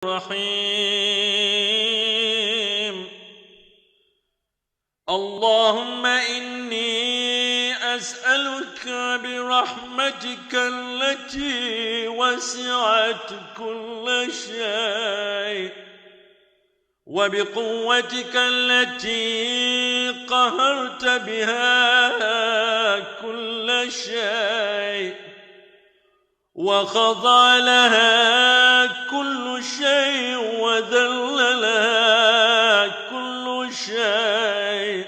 الرحيم. اللهم إني أسألك برحمتك التي وسعت كل شيء وبقوتك التي قهرت بها كل شيء وخضع لها كل شيء وذل لها كل شيء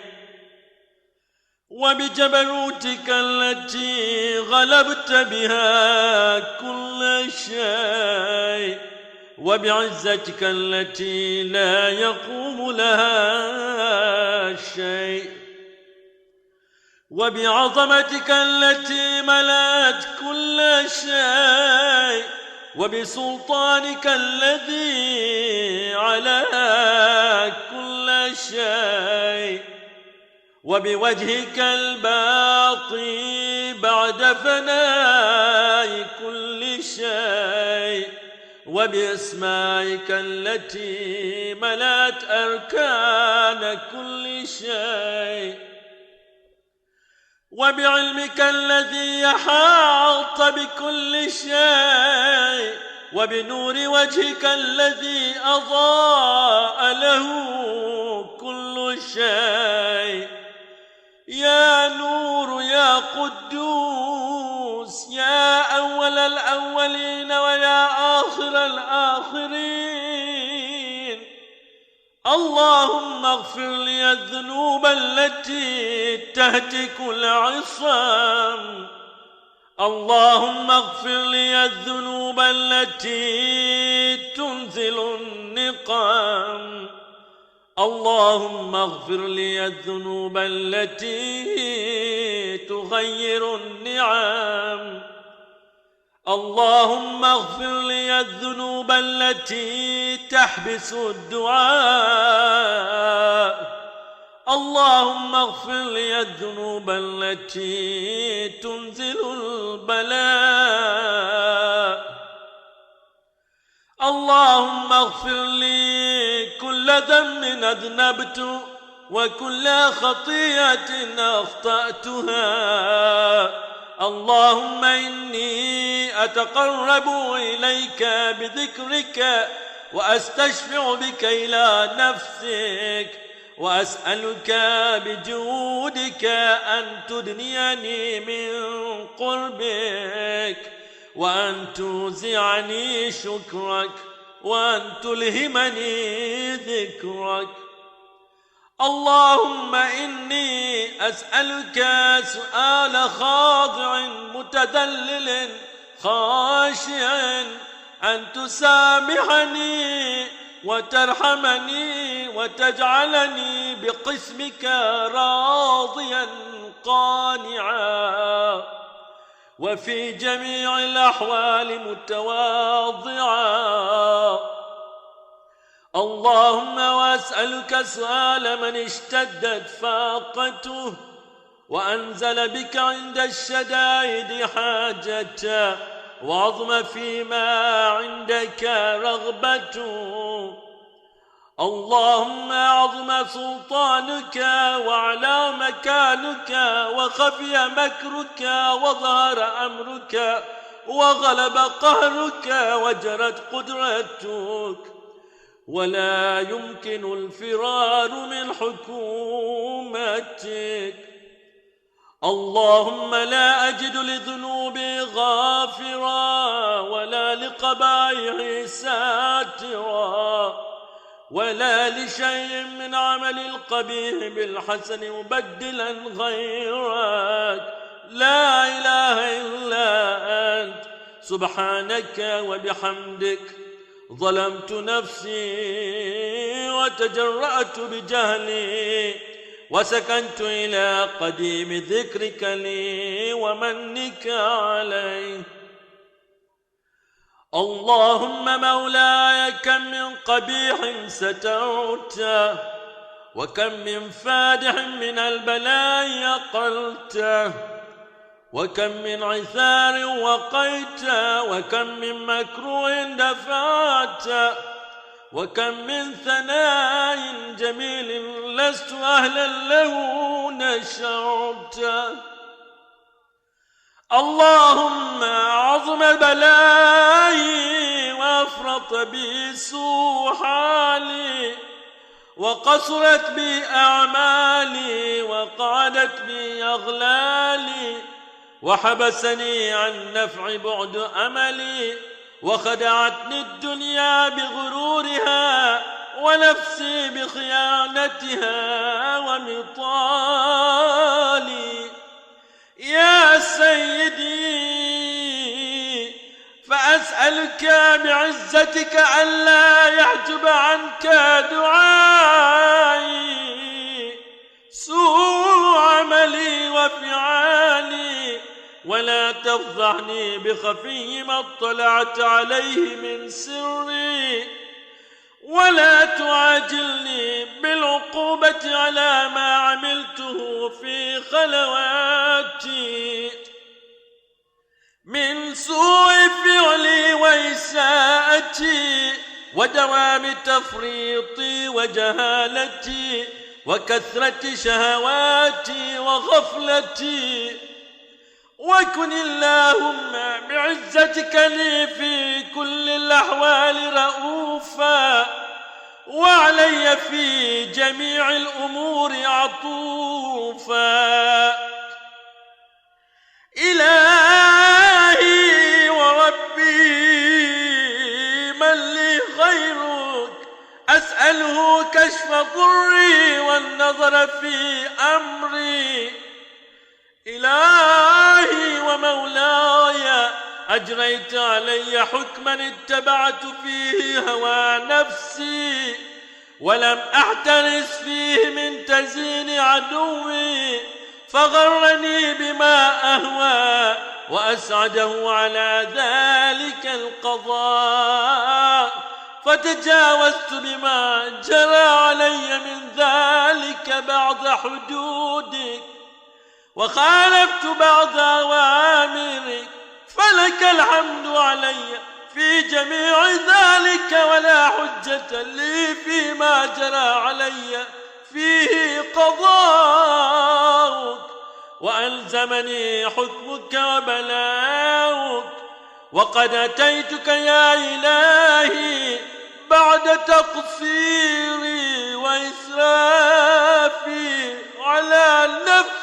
وبجبروتك التي غلبت بها كل شيء وبعزتك التي لا يقوم لها شيء وبعظمتك التي ملأت كل شيء وبسلطانك الذي على كل شيء وبوجهك الباقي بعد فناء كل شيء وبأسمائك التي ملأت أركان كل شيء وبعلمك الذي يحاط بكل شيء وبنور وجهك الذي أضاء له كل شيء. يا نور يا قدوس يا أول الأولين ويا آخر الآخرين، اللهم اغفر لي الذنوب التي تهتك العصام، اللهم اغفر لي الذنوب التي تنزل النقام، اللهم اغفر لي الذنوب التي تغير النعم، اللهم اغفر لي الذنوب التي تحبس الدعاء، اللهم اغفر لي الذنوب التي تنزل البلاء، اللهم اغفر لي كل ذنب أذنبت وكل خطيئة أخطأتها، اللهم إني أتقرب إليك بذكرك وأستشفع بك إلى نفسك وأسألك بجودك أن تدنيني من قربك وأن توزعني شكرك وأن تلهمني ذكرك. اللهم إني أسألك سؤال خاضع متذلل خاشع أن تسامحني وترحمني وتجعلني بقسمك راضيا قانعا وفي جميع الأحوال متواضعا. اللهم وأسألك سؤال من اشتدت فاقته وأنزل بك عند الشدائد حاجته وعظم فيما عندك رغبته، اللهم أعظم سلطانك وعلى مكانك وخفي مكرك وظهر أمرك وغلب قهرك وجرت قدرتك ولا يمكن الفرار من حكومتك. اللهم لا أجد لذنوبي غافرا ولا لقبائحي ساترا ولا لشيء من عمل القبيح بالحسن مبدلا غيرك، لا إله إلا أنت سبحانك وبحمدك. ظلمت نفسي وتجرأت بجهلي وسكنت إلى قديم ذكرك لي ومنك علي. اللهم مولاي كم من قبيح سترته وكم من فادح من البلاء أقلته وكم من عثار وقيت وكم من مكروه دفعت وكم من ثناء جميل لست أهلا له نشرته. اللهم عظم بلائي وأفرط بي سوء حالي، وقصرت بي أعمالي، وقعدت بي أغلالي، وحبسني عن نفع بعد أملي، وخدعتني الدنيا بغرورها، ونفسي بخيانتها ومطالي. يا سيدي فأسألك بعزتك ألا يحجب عنك دعائي سوء عملي وفعالي، ولا تفضحني بخفي ما اطلعت عليه من سري، ولا تعاجلني بالعقوبة على ما عملته في خلواتي من سوء فعلي وإساءتي، ودوام تفريطي وجهالتي، وكثرة شهواتي وغفلتي. وكن اللهم بعزتك لي في كل الأحوال رؤوفا، وعلي في جميع الأمور عطوفا. إلهي وربي من لي غيرك، أسأله كشف ضري والنظر في أمري. إلهي ومولاي أجريت علي حكما اتبعت فيه هوى نفسي، ولم أحترس فيه من تزيين عدوي، فغرني بما أهوى وأسعده على ذلك القضاء، فتجاوزت بما جرى علي من ذلك بعض حدودك، وخالفت بعض أوامرك، فلك الحمد علي في جميع ذلك، ولا حجة لي فيما جرى علي فيه قضاؤك، وألزمني حكمك وبلاؤك. وقد أتيتك يا إلهي بعد تقصيري وإسرافي على نفسي،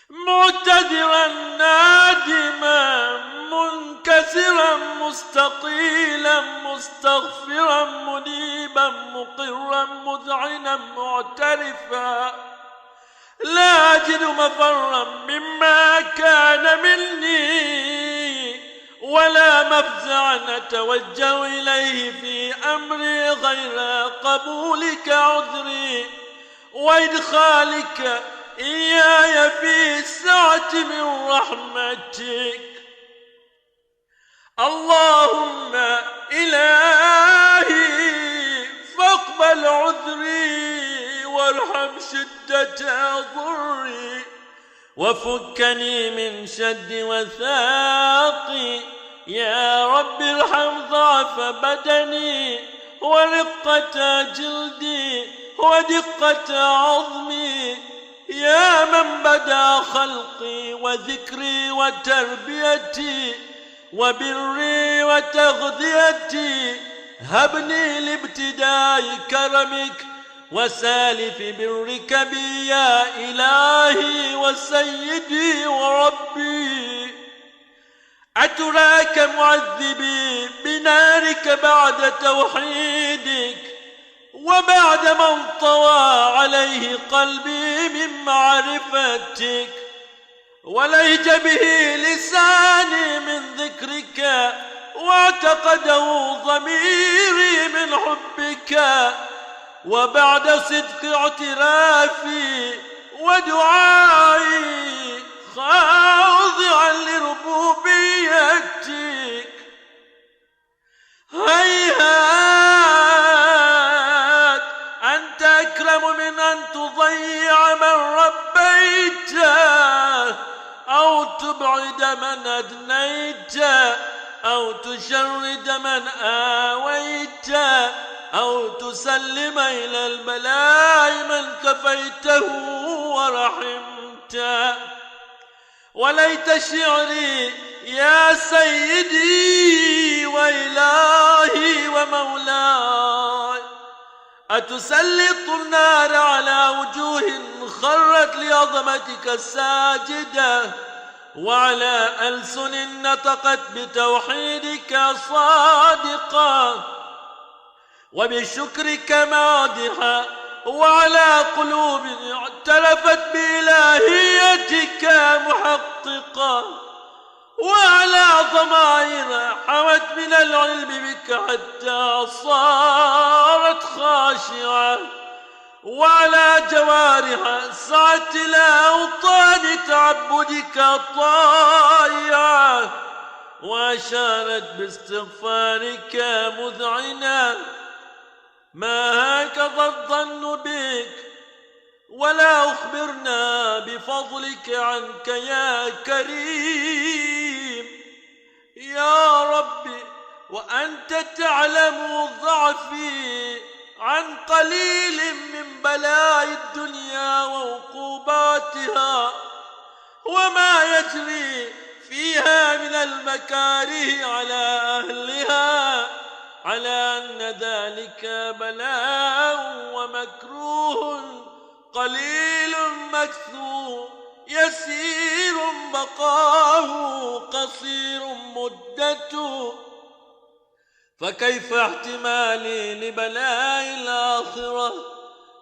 معتذرا نادما منكسرا مستقيلا مستغفرا منيبا مقرا مذعنا معترفا، لا أجد مفرا مما كان مني، ولا مفزعا أتوجه إليه في أمري غير قبولك عذري وإدخالك إياي في السعة من رحمتك. اللهم إلهي فاقبل عذري وارحم شدة ضري، وفكني من شد وثاقي. يا رب ارحم ضعف بدني ورقة جلدي ودقة عظمي، يا من بدا خلقي وذكري وتربيتي وبري وتغذيتي. هبني لابتداء كرمك وسالف برك بي يا إلهي وسيدي وربي. أتراك معذبي بنارك بعد توحيدك، وبعد ما انطوى عليه قلبي من معرفتك، ولهج به لساني من ذكرك، واعتقده ضميري من حبك، وبعد صدق اعترافي ودعائي خاضعا لربوبيتك، هيهات أنت أكرم من أن تضيع من ربيته، أو تبعد من أدنيته، أو تشرد من آويت أو تسلم إلى البلاء من كفيته ورحمت. وليت شعري يا سيدي وإلهي ومولاي أتسلط النار على وجوه خرت لعظمتك ساجدة، وعلى ألسن نطقت بتوحيدك صادقة، وبشكرك مادحة، وعلى قلوب اعترفت بإلهيتك محققة، وعلى ضمائر حوت من العلم بك حتى صارت خاشعة، وعلى جوارح سعت إلى أوطان تعبدك طائعة، وأشارت باستغفارك مذعنة. ما هكذا الظن بك، ولا أخبرنا بفضلك عنك يا كريم يا ربي، وأنت تعلم ضعفي عن قليل من بلاء الدنيا وعقوباتها وما يجري فيها من المكاره على أهلها، على أن ذلك بلاء ومكروه قليل مكثور، يسير بقاه قصير مدته. فكيف احتمالي لبلاء الآخرة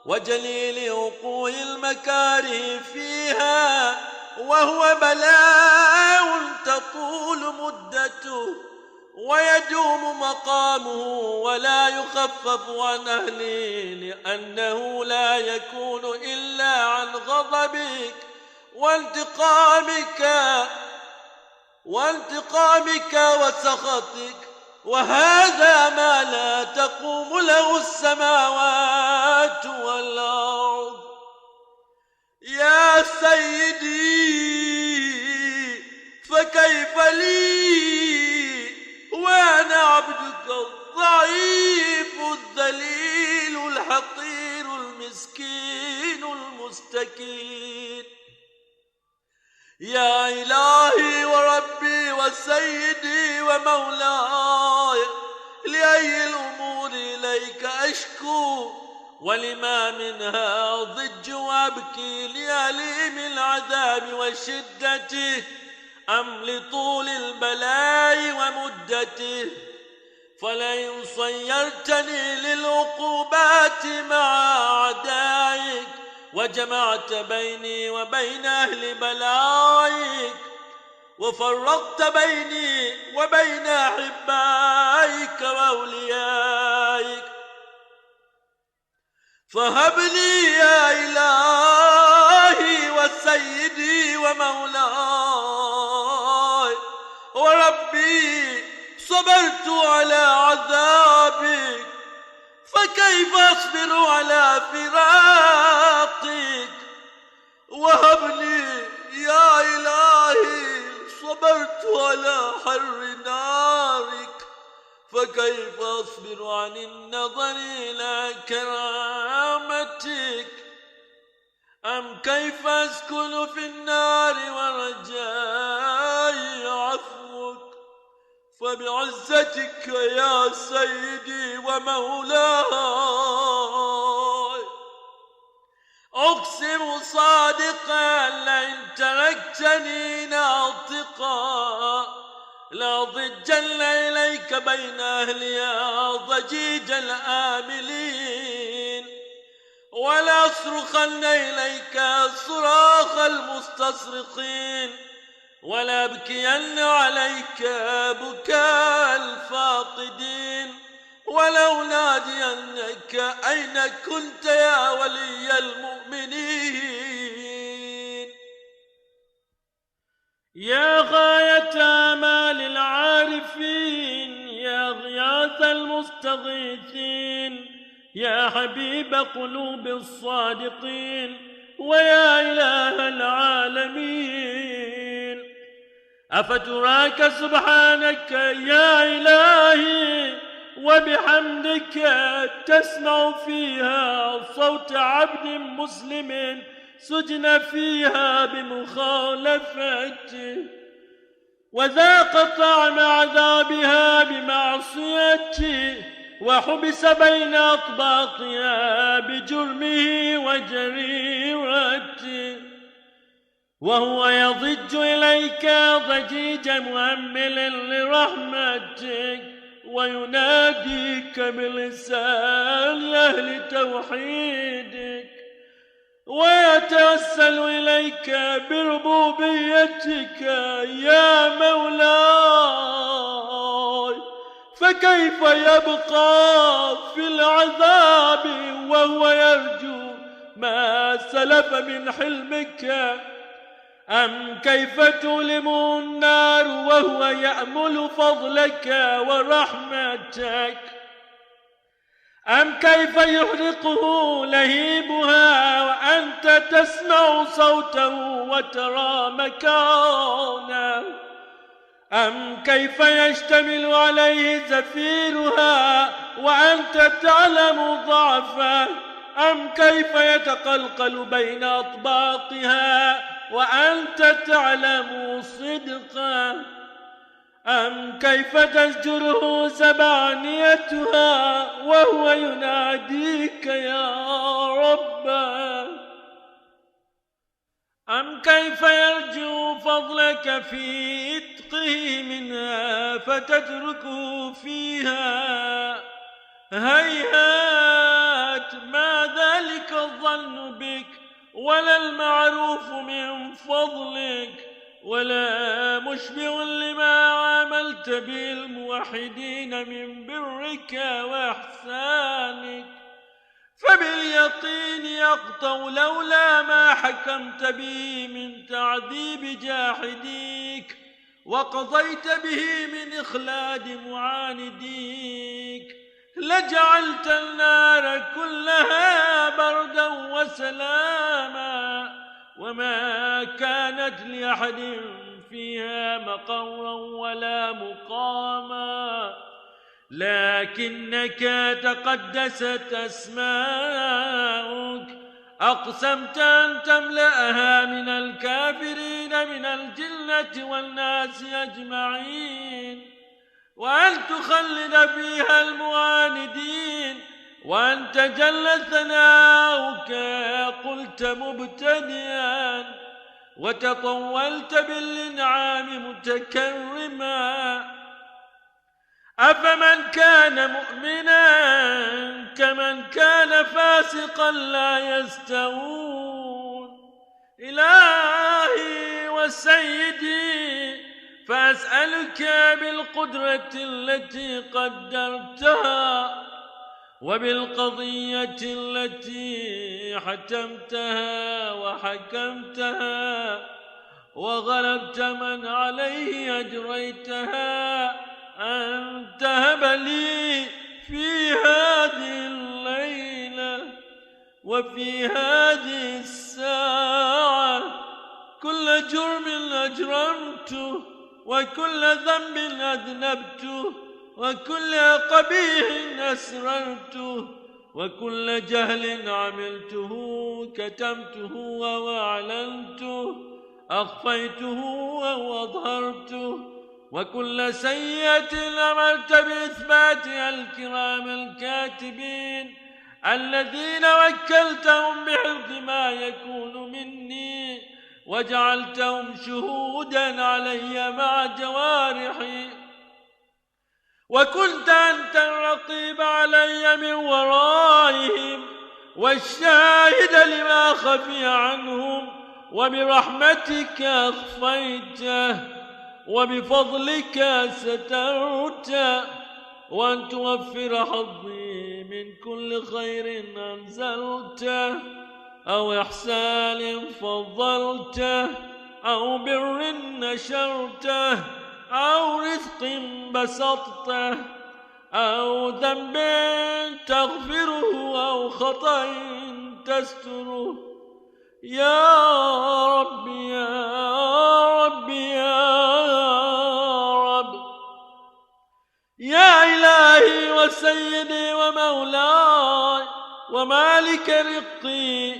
وجليل وقوع المكاره فيها وهو بلاء تطول مدته ويدوم مقامه ولا يخفف عن أهله، لأنه لا يكون إلا عن غضبك وانتقامك وسخطك، وهذا ما لا تقوم له السماوات والأرض. يا سيدي فكيف لي وأنا عبدك الضعيف الذليل الحقير المسكين المستكين؟ يا إلهي وربي وسيدي ومولاي، لأي الأمور إليك أشكو، ولما منها ضج وأبكي، لأليم العذاب وشدته أم لطول البلاء ومدته؟ فلئن صيرتني للعقوبات مع أعدائك وجمعت بيني وبين أهل بلائك وفرقت بيني وبين أحبائك وأوليائك، فهب لي يا إلهي وسيدي ومولاي وربي، صبرت على عذابك فكيف أصبر على فراقك؟ وهب لي يا إلهي، صبرت على حر نارك فكيف أصبر عن النظر إلى كرامتك؟ أم كيف أسكن في النار ورجاء عفوك؟ فبعزتك يا سيدي ومولاي أقسم صادقا لئن تركتني ناطقا لأضجن إليك بين أهلها ضجيج الآملين، ولأصرخن إليك صراخ المستصرخين، ولأبكين عليك بكاء الفاقدين، ولأنادينك أين كنت يا ولي المؤمنين؟ يا غاية آمال العارفين، يا غياث المستغيثين، يا حبيب قلوب الصادقين، ويا إله العالمين، أفتراك سبحانك يا إلهي وبحمدك تسمع فيها صوت عبد مسلم سجن فيها بمخالفته وذاق طعم عذابها بمعصيته وحبس بين أطباقها بجرمه وجريرته وهو يضج إليك ضجيج مؤمل لرحمتك ويناديك بلسان أهل توحيدك ويتوسل إليك بربوبيتك يا مولاي فكيف يبقى في العذاب وهو يرجو ما سلف من حلمك أم كيف تؤلم النار وهو يأمل فضلك ورحمتك أم كيف يحرقه لهيبها وأنت تسمع صوته وترى مكانه أم كيف يشتمل عليه زفيرها وأنت تعلم ضعفه أم كيف يتقلقل بين أطباقها وأنت تعلم صدقه أم كيف تزجره زبانيتها وهو يناديك يا رب أم كيف يرجو فضلك في إتقه منها فتتركه فيها هيهات ما ذلك الظن بك ولا المعروف من فضلك ولا مشبع لما عاملت به الموحدين من برك وإحسانك فباليقين يقطع لولا ما حكمت به من تعذيب جاحديك وقضيت به من إخلاد معانديك لجعلت النار كلها بردا وسلاما وما كانت لأحد فيها مقرا ولا مقاما لكنك تقدست أسماؤك أقسمت أن تملأها من الكافرين من الجنة والناس أجمعين وأن تخلد فيها المعاندين وأن تجل ثناؤك قلت مبتدئا وتطولت بالإنعام متكرما أفمن كان مؤمنا كمن كان فاسقا لا يستوون إلهي وسيدي فأسألك بالقدرة التي قدرتها وبالقضية التي حتمتها وحكمتها وغلبت من عليه أجريتها أن تهب لي في هذه الليلة وفي هذه الساعة كل جرم أجرمته وكل ذنب أذنبته وكل قبيح أسررته وكل جهل عملته كتمته وأعلنته أخفيته وأظهرته وكل سيئة أمرت بإثباتها الكرام الكاتبين الذين وكلتهم بحفظ ما يكون مني وجعلتهم شهودا علي مع جوارحي وكنت أنت الرقيب علي من ورائهم والشاهد لما خفي عنهم وبرحمتك أخفيته وبفضلك سترته وأن توفر حظي من كل خير أنزلته أو إحسان فضلته أو بر نشرته أو رزق بسطته أو ذنب تغفره أو خطأ تستره يا ربي يا ربي يا رب، يا إلهي وسيدي ومولاي ومالك رقي،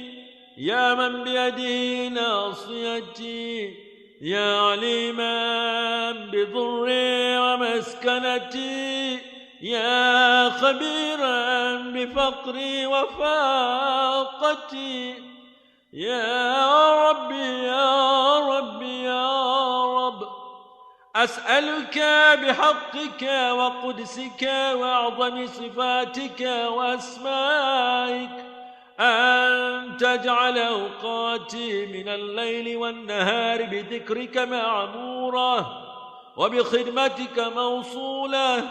يا من بيده ناصيتي، يا عليما بضري ومسكنتي، يا خبيرا بفقري وفاقتي، يا ربي يا ربي يا رب، أسألك بحقك وقدسك وأعظم صفاتك وأسمائك أن تجعل أوقاتي من الليل والنهار بذكرك معمورة، وبخدمتك موصولة،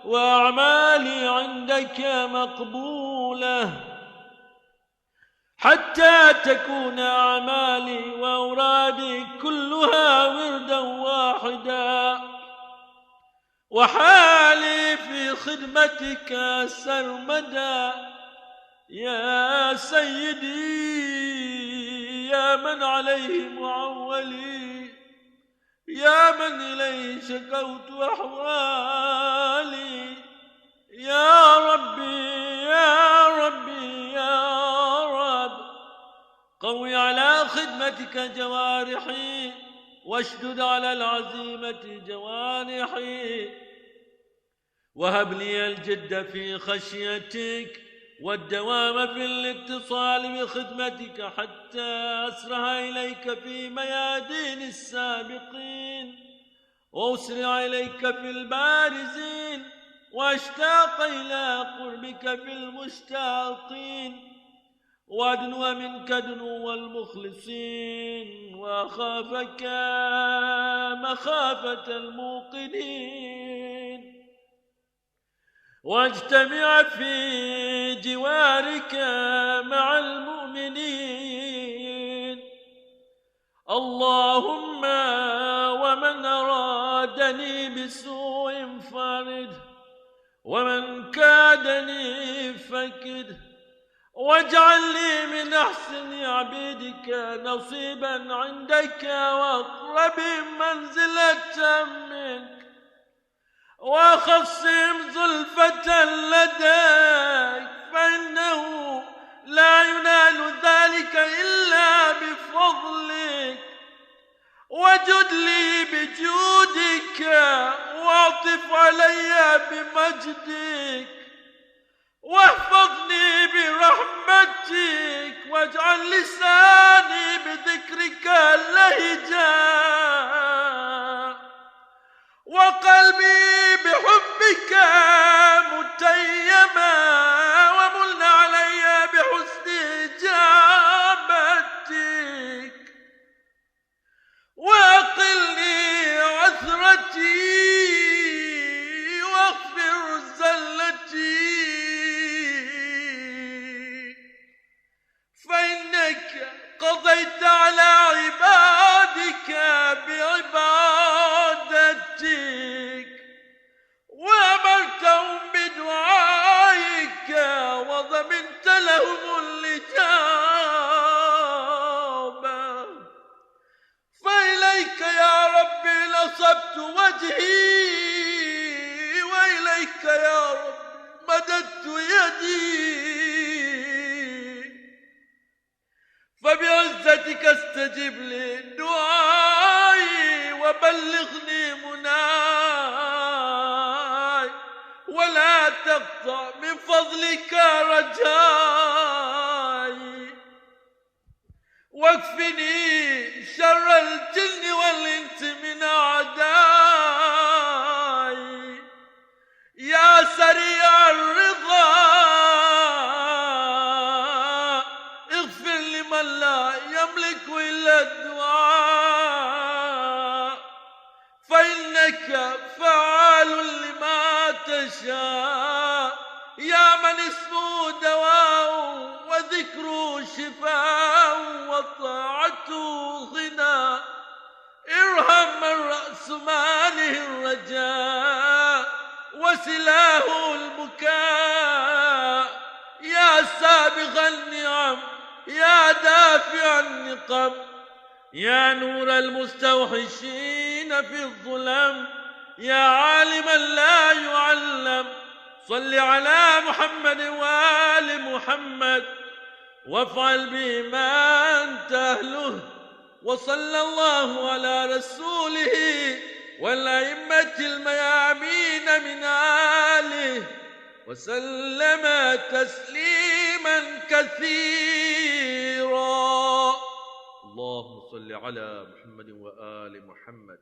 وأعمالي عندك مقبولة، حتى تكون أعمالي وأورادي كلها وردا واحدا، وحالي في خدمتك سرمدا. يا سيدي يا من عليه معولي، يا من إليه شكوت أحوالي، يا ربي يا ربي يا رب، قوي على خدمتك جوارحي، واشدد على العزيمة جوانحي، وهب لي الجد في خشيتك والدوام في الاتصال بخدمتك، حتى أسرع إليك في ميادين السابقين، وأسرع إليك في البارزين، وأشتاق إلى قربك في المشتاقين، وأدنو منك دنو المخلصين، وأخافك مخافة الموقنين، واجتمع في جوارك مع المؤمنين. اللهم ومن أرادني بسوء فارد، ومن كادني فكد، واجعل لي من أحسن عبيدك نصيبا عندك، وأقرب منزلة منك، وخصم زلفة لديك، فإنه لا ينال ذلك إلا بفضلك، وجد لي بجودك، واعطف علي بمجدك، واحفظني برحمتك، واجعل لساني بذكرك لهجا، وقلبي بحبك متيما، وملن علي بحسن إجابتك، وأقلني عثرتي، واغفر زلتي، فإنك قضيت على عبادك بعبادتك، وأمرتهم بدعائك، وضمنت لهم الإجابة. فإليك يا ربي نصبت وجهي، وإليك يا رب مددت يدي، فبعزتك استجب لي دعائي، وبلغني مناي، ولا تقطع من فضلك رجائي، واكفني شر الجن والإنس من أعدائي، يا سريع الرضا اغفر لمن لا يملك إلا الدعاء، فإنك فعال لما تشاء، يا من اسمه دواء وذكره شفاء وطاعته غنى. ارحم من رأس ماله الرجاء وسلاه البكاء، يا سابغ النعم، يا دافع دافع النقم، يا نور المستوحشين في الظلم، يا عالما لا يعلم، صل على محمد وآل محمد وافعل بما أنت أهله. وصلى الله على رسوله والأئمة الميامين من آله وسلم تسليما كثيرا. اللهم صل على محمد وآل محمد.